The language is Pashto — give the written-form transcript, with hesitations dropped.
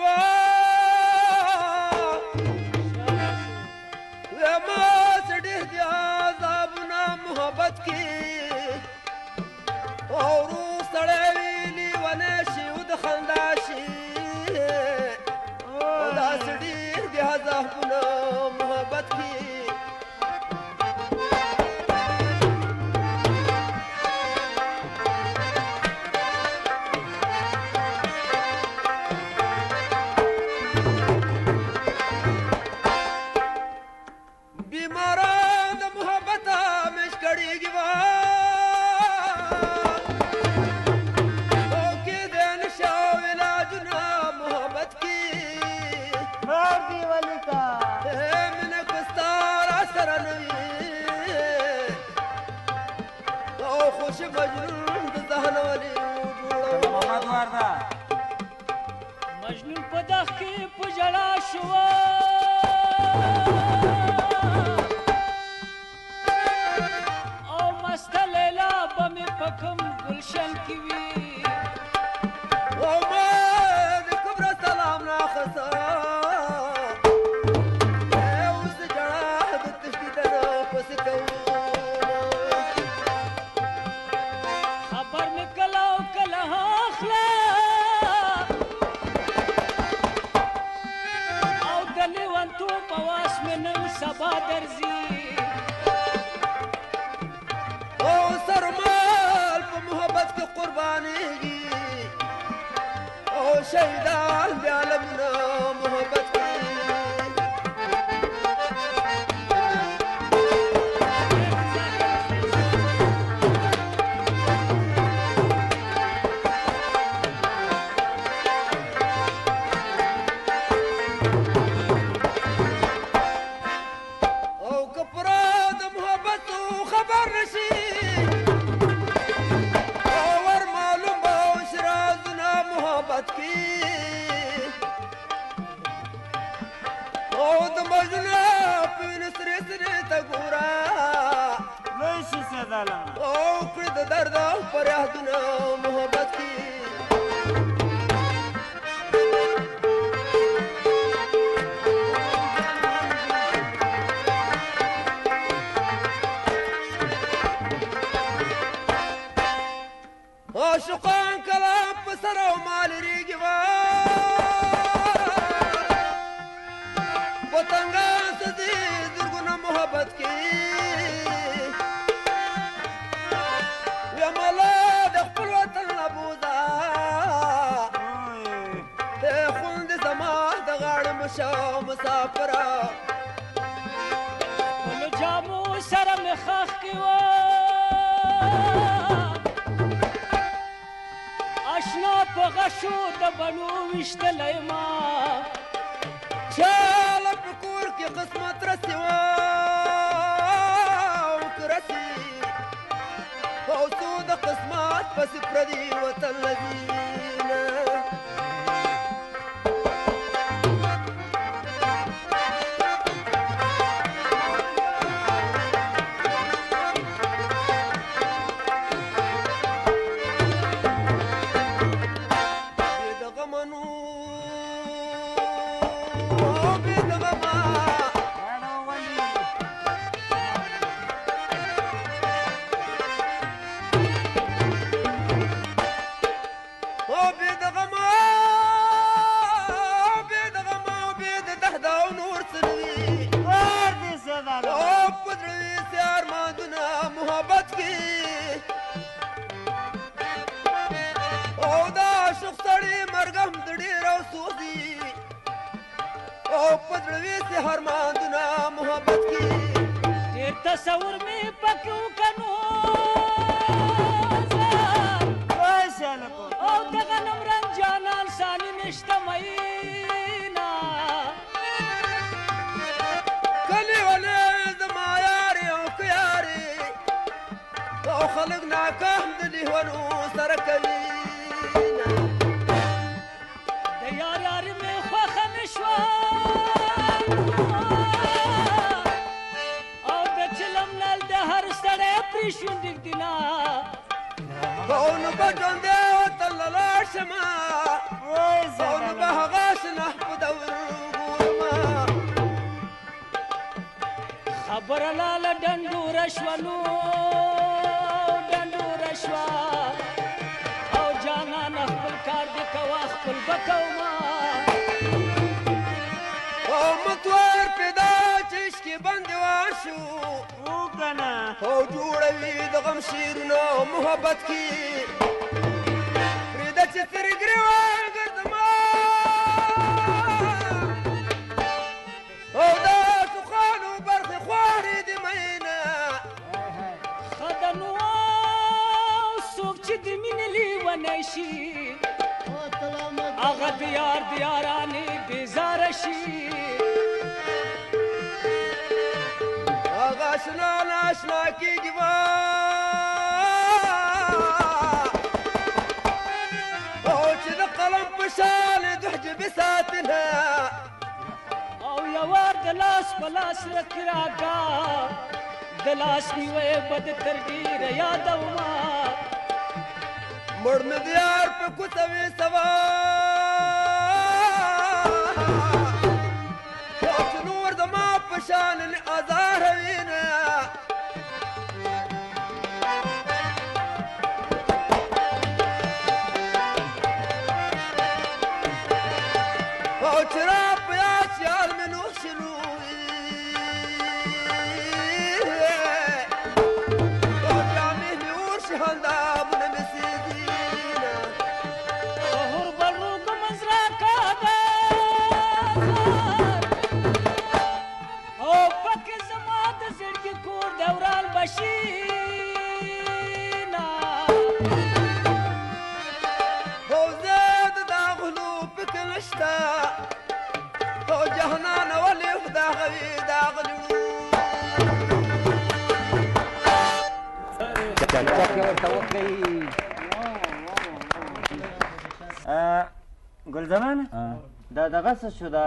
وه ما ډېر دي عذابونه محبت کې او ورو سړی وي لیونی شي او د خندا شي او داسې ډېر دي عذابونه محبت کې مجنون په دغ کې په ژړا شو او مسته لیلا به مې په کوم ګلشن کې وي او ما د کبره سلام ناخسته اوس د ژړا د تشدید نه پسې کوو خبر مې کله او کله اخله سبا درځي او سرمال په محبت کې قربانېږي او شهیدان د عالمونه محبت کې عاشقان کله په سر او مال ریږي وطنګان څه دي زرګونه محبت کې ویمله د خپل وطن نبوده خوند زما د غاړه مشه مسافره خپلو جامو سره مې خښ کې اشنا په غشو د بڼو ویشتلی ما چاله په کور کې قسمت رسي وه او که رسي او څو د قسمت پسې پردي وطن لذینه تصور مې پکې وکړو او دغه نمرن جانان ساني نشته مینا کلی ولې زما یارې او که یارې او خلک ناکام د لیونو سره کوي د یار یاري مې خوښه نه شوه شوندګ دینا او نو به ژوندی وطن له لاړ شمه او نو به هغه برلاله ډنډوره شوه نو ډنډوره شوه او جانانه خپل کار دې کوه خپل به کومه او متوار پیدا چشکی بند واشو او کنه او جوړوي د غم شیرونه محبت کی پرېږده چې تر ګریوان ګرځما او دا سخانو برخې خوارې د مینه ښه ده نو څوک چې د مینې لیونی شي هغه د یار د یارانې بېزاره شي هغه اشنا ناشنا کېږي به او چې د قلم په شان د حجبې ساتنه او یوار د لاس په لاس رکې راکړه د لاس نیوی به د تر ډېره یادومه مړ مې د یار په کوڅه وې سبا او چې نور زما په شان ازاره وینه او چې را په یاد یار مې نوح شلو او جامې مې ورشي هندامونه مې سېزينه هر بل روږ مزرعه ده او پکې زما د زړګي کور دوران بشینه او زه د دا غلو فکر نشته او جهنان ولې خدا غوي دا غلو چکچکې ورته وکړئ ګل زمانه دا دغه څه شو دا